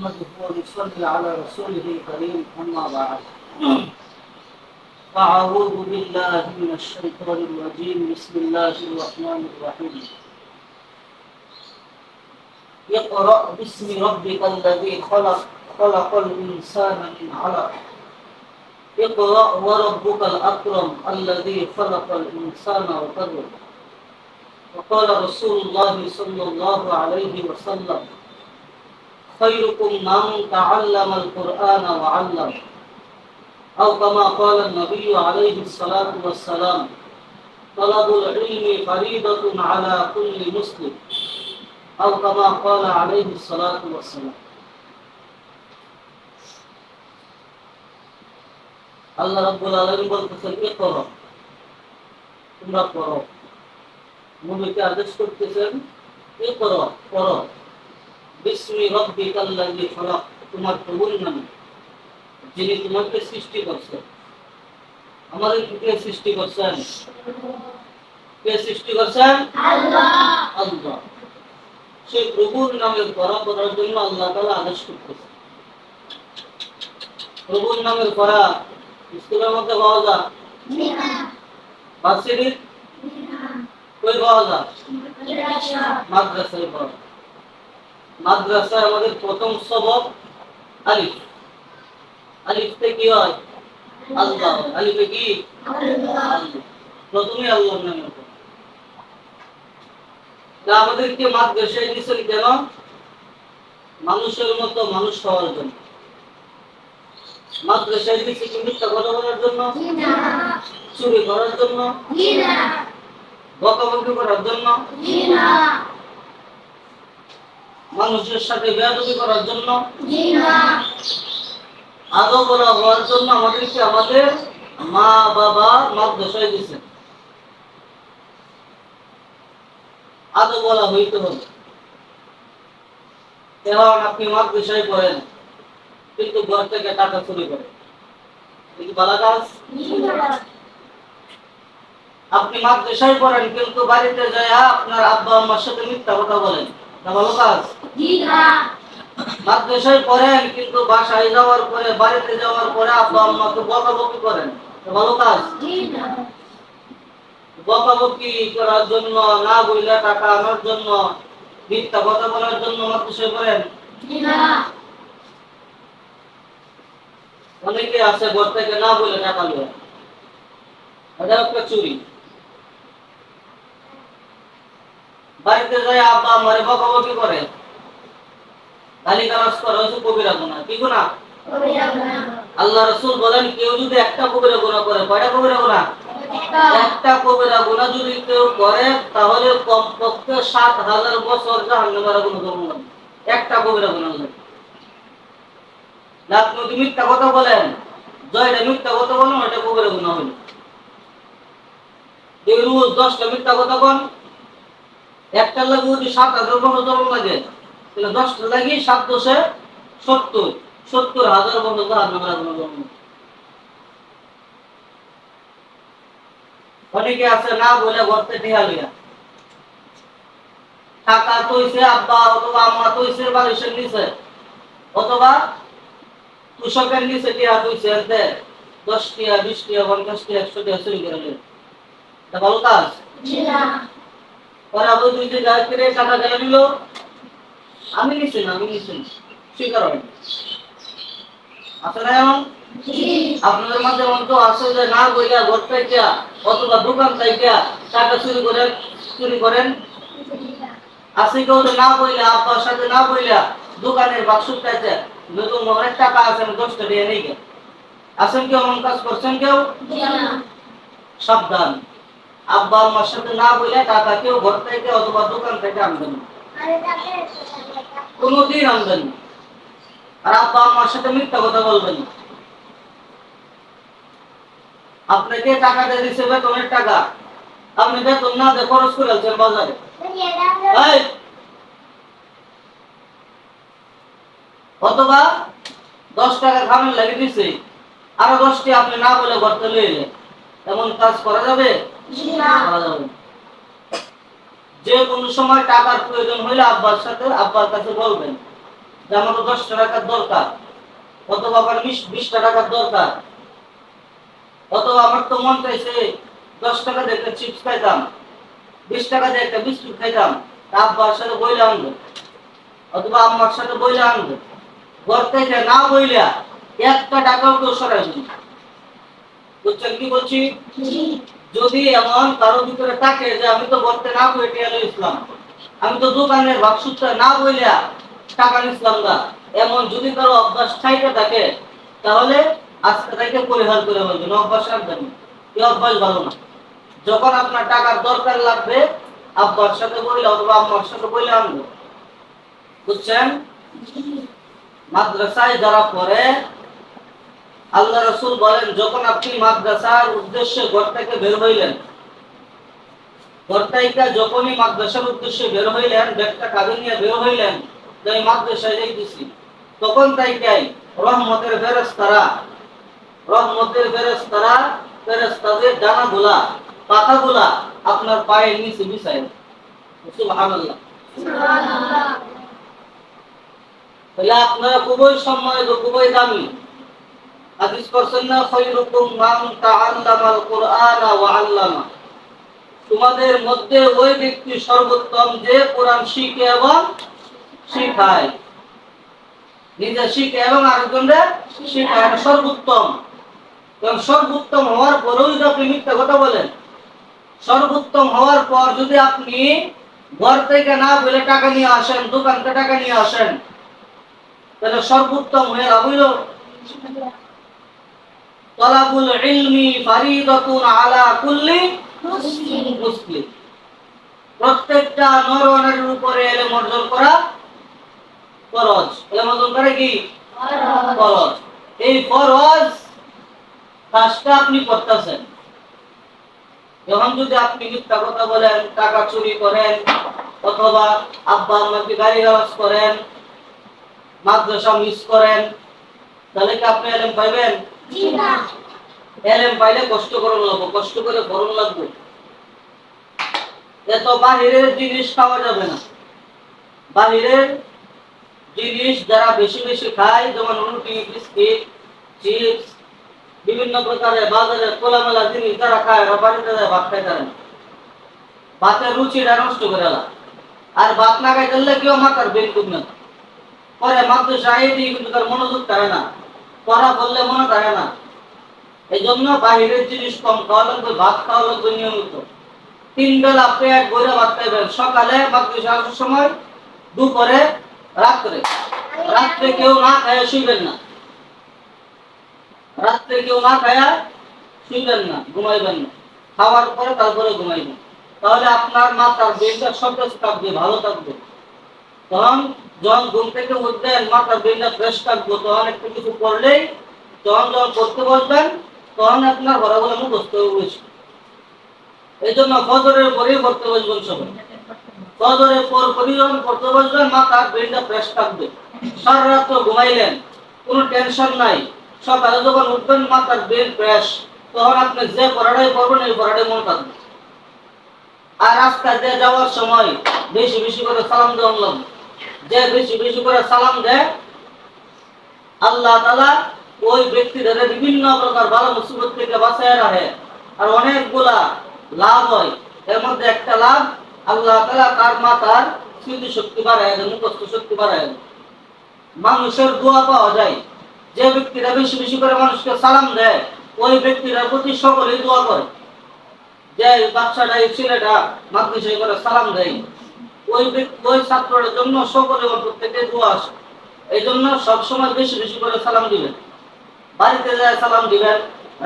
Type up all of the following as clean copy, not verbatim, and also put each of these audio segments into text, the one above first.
نحمده ونصلي على رسوله الكريم أما بعد فأعوذ بالله من الشيطان الرجيم بسم الله الرحمن الرحيم اقرأ باسم ربك الذي خلق خلق الإنسان من علق اقرأ وربك الأكرم الذي خلق الإنسان وكرم وقال رسول الله صلى الله عليه وسلم خيركم من تعلم القرآن وعلم أو كما قال النبي عليه الصلاة والسلام طلب العلم فريضة على كل مسلم أو كما قال عليه الصلاة والسلام আল্লাহ রাব্বুল আলামিন বলতেছেন ইকরা তোমরা পড়ো নবীকে আদেশ করতেছেন ইকরা পড়ো বিসমি রাব্বিকাল্লাযী খলাক তোমার প্রভুর নামে যিনি তোমাকে সৃষ্টি করেছেন আমাদের কে সৃষ্টি করেছেন কে সৃষ্টি করেছেন আল্লাহ আল্লাহ সেই প্রভুর নামে পড়া পড়ার জন্য আল্লাহ তাআলা আদেশ করতেছেন প্রভুর নামে পড়া স্কুলের মধ্যে পাওয়া যায় না ভার্সিটির কই পাওয়া যায় মাদ্রাসায় পাওয়া যায় মাদ্রাসায় আমাদের প্রথম সবক আলিফ আলিফতে কি হয় আল্লাহ আলিফে কি আল্লাহ প্রথমে আল্লাহর নামে তা আমাদেরকে মাদ্রাসায় দিয়েছেন কেন মানুষের মতো মানুষ হওয়ার জন্য মাদ্রাসায় দিয়েছে কি মিথ্যা কথা বলার জন্য না চুরি করার জন্য না বকাবকি করার জন্য না মানুষের সাথে বেয়াদবি করার জন্য না আদব হওয়ার জন্য আমাদেরকে আমাদের মা বাবা মাদ্রাসায় দিয়েছেন আদব বলা হইতে হবে এখন আপনি মাদ্রাসায় পড়েন কিন্তু ঘর থেকে টাকা চুরি করেন কি ভালো কাজ আপনি মাদ্রাসায় পড়েন কিন্তু বাড়িতে যায় আপনার আব্বা আম্মার সাথে মিথ্যা কথা বলেন তা ভালো কাজ মাদ্রাসায় পড়েন কিন্তু বাসায় যাওয়ার পরে বাড়িতে যাওয়ার পরে আব্বা আম্মাকে বকাবকি করেন ভালো কাজ বকাবকি করার জন্য না বইলে টাকা আনার জন্য মিথ্যা কথা বলার জন্য মাদ্রাসায় পড়েন অনেকে আছে ঘর থেকে না বলে টাকা লয় এটা একটা চুরি বাড়িতে যায় আব্বা আমারে বকাবকি করে গালিগালাজ করে হচ্ছে কবিরা গুনাহ কি গুনাহ কবিরা গুনাহ আল্লাহ রাসূল বলেন কেউ যদি একটা কবিরা গুনাহ করে কয়টা কবিরা গুনাহ একটা কবিরা গুনাহ যদি কেউ করে তাহলে কমপক্ষে ৭০০০ বছর জাহান্নামের আগুনে জ্বলবে একটা কবিরা গুনাহ লাগে আপনি যদি মিথ্যা কথা বলেন জয়টা মিথ্যা কথা বলেন ওটা কবিরা গুনাহ হলো এই রোজ 10টা মিথ্যা কথা বলেন একটা লাগে যদি ৭০০০ বছর জ্বলবে লাগে তাহলে 10টা লাগি ৭ দশে ৭০,০০০ বছর জাহান্নামের আগুনে জ্বলবে অনেকে আছে না বলে ঘরতে টিহা লইয়া টাকা তৈছে আব্বা অথবা আম্মা তৈছে বালিশের নিচে অথবা তুষকের নিচে টিহা তৈছে এতে 10 টিয়া 20 টিয়া 50 টিয়া 100 টিয়া চুরি করে নিল এটা ভালো কাজ না পরে আবার দুই যে গায়ে করে টাকা দিয়ে নিল আমি নিছি না স্বীকার হয় আসলে এমন আপনাদের মধ্যে অন্ত আছে যে না বইলা ঘর থেকে অথবা দোকান থেকে টাকা চুরি করেন আছে কেউ না বইলা আব্বার সাথে না বইলা দোকানের বাক্সটাতে নতুন অনেক টাকা আছে 10টা দিয়ে নেই গে আছেন কেউ এমন কাজ করছেন কেউ সাবধান আব্বা আম্মার সাথে না বইলা টাকা কেউ ঘর থেকে অথবা দোকান থেকে আনবেন কোনোদিন আনবেন আর আব্বা আম্মার সাথে মিথ্যা কথা বলবেন আপনাকে টাকা দিয়ে দিছে বেতনের টাকা আপনি বেতন না দিয়ে খরচ করে আছেন বাজারে অথবা 10 টাকা খামের লাগিয়ে দিছে আরো 10টি আপনি না বলে ঘরতে লয়ে এলেন এমন কাজ করা যাবে করা যাবে যে কোনো সময় টাকার প্রয়োজন হইলে আব্বার কাছে বলবেন যে আমার 10টা টাকার দরকার, অথবা আমার 20টা টাকার দরকার, অথবা আমার তো মন চাইছে 10 টাকা দিয়ে একটা চিপস খাইতাম, 20 টাকা দিয়ে একটা বিস্কুট খাইতাম, তা আব্বার সাথে বইলে আনবো অথবা আম্মার সাথে বইলে আনবো। ঘর থেকে না বইলা একটা টাকাও কেউ সরাই দিন। বুঝছেন কি বলছি? যদি এমন কারো ভিতরে থাকে যে আমি তো বলতে না বই টিয়ালো ইসলাম, আমি তো দোকানের ভাবসূত্রে না বইলা টাকা নিছিলাম না, এমন যদি কারো অভ্যাস থাইতে থাকে, তাহলে আজকে থেকে পরিহার করে বলবেন অভ্যাস রাখবেন। এই অভ্যাস ভালো না। যখন আপনার টাকার দরকার লাগবে আব্বার সাথে বইলে অথবা আম্মার সাথে বইলে আনবো। বুঝছেন? মাদ্রাসায় যারা পড়ে, আল্লাহ রাসূল বলেন যখন আপনি মাদ্রাসার উদ্দেশ্যে ঘর থেকে বের হইলেন, ঘর থেকে যখনই মাদ্রাসার উদ্দেশ্যে বের হইলেন, ব্যাগটা কাঁধে নিয়ে বের হইলেন যে আমি মাদ্রাসায় যাইতেছি, তখন তাইকাই রহমতের ফেরেশতারা ফেরেশতাদের ডানাগুলা পাখাগুলা আপনার পায়ের নিচে বিছায়। সুবহানাল্লাহ। তাহলে আপনারা খুবই সম্মানিত, খুবই দামি। হাদিস করছেন না, খায়রুকুম মান তাআল্লামাল কুরআনা ওয়া আল্লামা। তোমাদের মধ্যে ওই ব্যক্তি সর্বোত্তম যে কোরআন শিখে এবং শিখায়, নিজে শিখে এবং আরেকজনকে শিখায়, সর্বোত্তম। এবং সর্বোত্তম হওয়ার পরেও যদি আপনি মিথ্যা কথা বলেন, সর্বোত্তম হওয়ার পর যদি আপনি ঘর থেকে না বলে টাকা নিয়ে আসেন, দোকান থেকে টাকা নিয়ে আসেন, তাহলে সর্বোত্তম হয়ে লাভ হইল? তালাবুল ইলমি ফারিদাতুন আলা কুল্লি মুসলিম। প্রত্যেকটা নর নারীর উপরে ইলম অর্জন করা ফরজ। ইলম অর্জন করে কি ফরজ। এই ফরজ কাজটা আপনি করতেছেন। যখন যদি আপনি মিথ্যা কথা বলেন, টাকা চুরি করেন, অথবা আব্বা আম্মাকে গালিগালাজ করেন, মাদ্রাসা মিস করেন, তাহলে কি আপনি ইলম পাইবেন? জি না। ইলম পাইলে কষ্ট করুন লাগবে, কষ্ট করে পড়ুন লাগবে। এত বাহিরের জিনিস খাওয়া যাবে না। বাহিরের জিনিস যারা বেশি বেশি খায়, যেমন রুটি, বিস্কিট, চিপস, বিভিন্ন প্রকারের বাজারে খোলামেলা জিনিস যারা খায়, ওরা বাড়িতে যায় ভাত খাইতে পারে না। ভাতের রুচিটা নষ্ট করে না। আর ভাত না খাইতে হলে কেউ মাথার বের করবে না। পরে মাদ্রাসায় দিয়ে কিন্তু তার মনোযোগ থাকে না, পড়া করলে মনে থাকে না। এই জন্য বাহিরের জিনিস কম খাওয়া লাগবে, ভাত খাওয়া লাগবে নিয়মিত। 3 বেলা পেট ভরে ভাত খাইবেন, সকালে মাদ্রাসা আসার সময়, দুপুরে, রাত্রে। রাত্রে কেউ না খায় শুইবেন না। রাত্রে কেউ না খায়া শুইবেন না, ঘুমাইবেন না। খাওয়ার পরে তারপরে ঘুমাইবেন। তাহলে আপনার মাথার ব্রেনটা সতেজ থাকবে, ভালো থাকবে। তখন যখন ঘুম থেকে উঠবেন, মাথার ব্রেনটা ফ্রেশ থাকবে, তখন একটু কিছু পড়লেই, যখন পড়তে বসবেন, তখন আপনার ঘোরাগুলো মুখস্থ হয়ে বসবে। এই জন্য ফজরের পরেই পড়তে বসবেন সবাই। ফজরের পর যখন পড়তে বসবেন, মাথার ব্রেনটা ফ্রেশ থাকবে। সারা রাত ঘুমাইলেন, কোনো টেনশন নাই। সকালে যখন উঠবেন, মাথার ব্রেন ফ্রেশ, তখন আপনি যে পড়াটাই পড়বেন, এই পড়াটাই মনে থাকবে। আর রাস্তা দিয়ে যাওয়ার সময় বেশি বেশি করে সালাম দেওয়া লাগবে। যে বেশি বেশি করে সালাম দেয়, আল্লাহ তাআলা ওই ব্যক্তিদের বিভিন্ন প্রকার ভালো মুসিবত থেকে বাঁচায় রাখে। আর অনেকগুলা লাভ হয়। এর মধ্যে একটা লাভ, আল্লাহ তাআলা তার মাথার স্মৃতি শক্তি বাড়ায় দেয়, মুখস্থ শক্তি বাড়ায় দেয়। মানুষের দোয়া পাওয়া যায়। যে ব্যক্তিরা বেশি বেশি করে মানুষকে সালাম দেয়, ওই ব্যক্তিরা প্রতি সকলেই দোয়া করে। যে বাচ্চাটা, এই ছেলেটা মাদ্রাসায় করে সালাম দেয়, ওই ছাত্রের জন্য সকলের অন্তর থেকে দোয়া আসে। এই জন্য সবসময় বেশি বেশি করে সালাম দিবেন। বাড়িতে যায় সালাম দিবেন,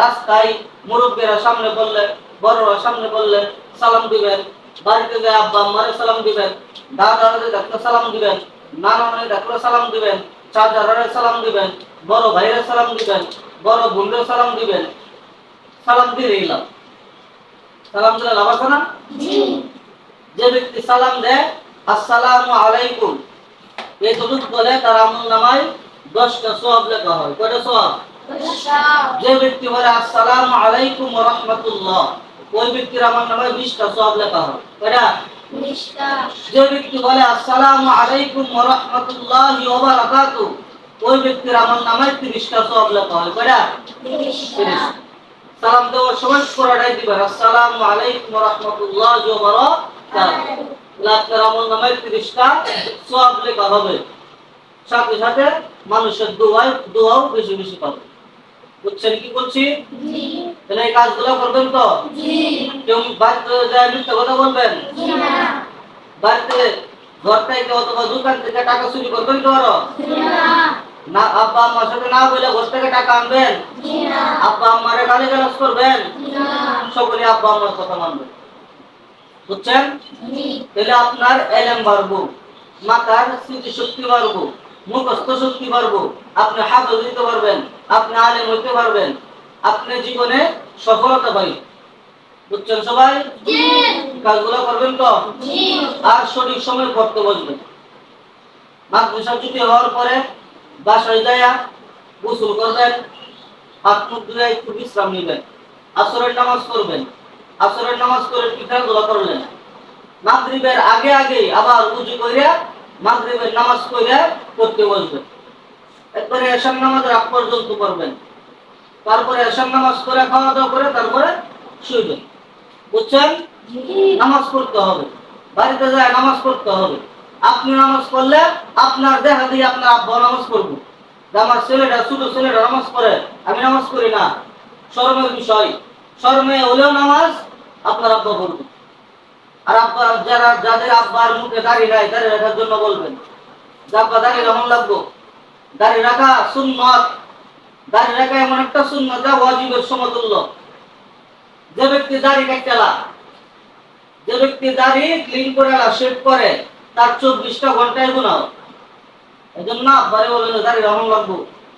রাস্তায় মুরব্বীরা সামনে বললে, বড়রা সামনে বললে সালাম দিবেন। বাড়িতে যায় আব্বা আম্মারে সালাম দিবেন, দাদারে দেখলে সালাম দিবেন, নানারে দেখলে সালাম দিবেন, চাচারে সালাম দিবেন, বড় ভাইরে সালাম দিবেন, বড় বোনরে সালাম দিবেন। সালাম দিয়ে এলাম। সালাম দিলে লাভ আছে না? যে ব্যক্তি সালাম দেয়, আসসালামু আলাইকুম, এতটুকু বলে তার আমলনামায় 10টা সওয়াব লেখা হয়। কয়টা সওয়াব? 10টা। যে ব্যক্তি বলে আসসালামু আলাইকুম ওয়া রাহমাতুল্লাহ, ওই ব্যক্তির আমলনামায় 20টা সওয়াব লেখা হয়। কয়টা? যে ব্যক্তি বলে আসসালামু আলাইকুম ওয়া রাহমাতুল্লাহি ওয়া বারাকাতুহু, ওই ব্যক্তির আমলনামায় 30টা সওয়াব লেখা হয়। কয়টা? 30। সালাম দেওয়ার সময় পুরোটাই দিবেন আসসালামু আলাইকুম ওয়া রাহমাতুল্লাহি ওয়া বারাকাতুহু। আপনার আমলনামায় 30টা সওয়াব লেখা হবে। সাথে সাথে মানুষের দোয়াও বেশি বেশি পাবে। বুঝছেন কি বলছি? জি। তাহলে এই কাজগুলো করবেন তো? জি। কেউ বাড়িতে যায় মিথ্যা কথা বলবেন? জি না। বাড়িতে ঘর থেকে অথবা দোকান থেকে টাকা চুরি করবেন তো আরো? জি না। না আব্বা আম্মার সাথে না বলে ঘর থেকে টাকা আনবেন? জি না। আব্বা আম্মারে গালিগালাজ করবেন? জি না। সকলে আব্বা আম্মার কথা মানবেন। বুঝছেন? জি। তাহলে আপনার ইলম বাড়বো, মাথার স্মৃতিশক্তি বাড়বো, মুখস্থ শক্তি বাড়বো, আপনি হাফেজ হইতে পারবেন, আপনি আলেম হইতে পারবেন, আপনি জীবনে সফলতা পাইবেন। বুঝছেন সবাই? জি। কাজগুলো করবেন তো? জি। আর সঠিক সময় পড়তে বসবেন। মাদ্রাসা ছুটি হওয়ার পরে বাসায় যায়া গোসল করবেন, হাত মুখ ধুয়ে একটু বিশ্রাম নেবেন, আসরের নামাজ পড়বেন, আসরের নামাজ করে খেলাধুলা করলেন, মাগরিবের আগে আগে আবার উযু কইরা মাগরিবের নামাজ পড়ে পড়তে বসবেন। একবারে এশার নামাজের আগ পর্যন্ত পড়বেন। তারপরে এশার নামাজ করে খাওয়া দাওয়া করে তারপরে শুইবেন। বুঝছেন? নামাজ পড়তে হবে, বাড়িতে যায় নামাজ পড়তে হবে। আপনি নামাজ পড়লে আপনার দেখা দিয়ে আপনার আব্বা নামাজ পড়বো। আমার ছেলেটা ছোট ছেলেটা নামাজ পড়ে, আমি নামাজ পড়ি না, শরমের বিষয়। শরমে হলেও নামাজ আপনার আব্বা পড়বে। আর আব্বা যাদের আব্বার মুখে দাড়ি নাই, দাড়ি রাখার জন্য বলবেন যে আব্বা দাড়ি কেমন লাগবো। দাড়ি রাখা সুন্নত, দাড়ি রাখা এমন একটা সুন্নত যা ওয়াজিবের সমতুল্য। যে ব্যক্তি দাড়ি কাটেলা, যে ব্যক্তি দাড়ি ক্লিন করে শেভ করে, তার 24টা ঘন্টায় গুনাহ। এই জন্য আব্বারে বলবেন দাড়ি কেমন লাগবো,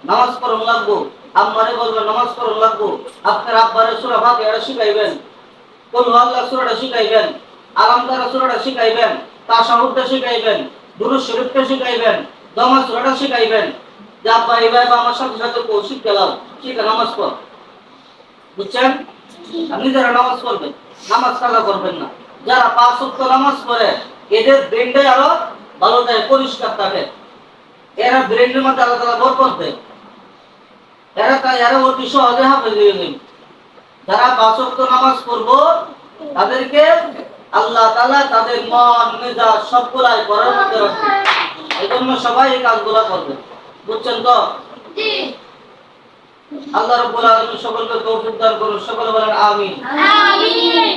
নামাজ পড়ন লাগবো। আম্মারে বলবেন নামাজ পড়ন লাগবো। আপনার আব্বারে সূরা ফাতিহা শিখাইবেন, কুল হুয়াল্লাহ সূরাটা শিখাইবেন, আলামতারা সূরাটা শিখাইবেন, তাশাহুদটা শিখাইবেন, দুরূদ শরীফটা শিখাইবেন, দমা সূরাটা শিখাইবেন। যে আব্বা এইভাবে আমার সাথে সাথে শিখতে লাও, শিখে নামাজ পড়। বুঝছেন? আপনি যারা নামাজ পড়বেন, নামাজ কাজা করবেন না। যারা 5 ওয়াক্ত নামাজ পড়ে এদের ব্রেনটাই আরো ভালো থাকে, পরিষ্কার থাকে। এরা ব্রেনের মধ্যে আল্লাহ তাআলা বরকত দেয়। এরা অতি সহজে হাফেজ হয়ে যাবে। যারা 5 ওয়াক্ত নামাজ পড়বো তাদেরকে আল্লাহ তাআলা তাদের মন মেজাজ সবগুলাই করার মধ্যে রাখবে। এজন্য সবাই এই কাজগুলো করবে। বুঝছেন তো? জি। আল্লাহ রাব্বুল আলামিন সকলকে তৌফিক দান করুন। সকলে বলেন আমিন। আমিন।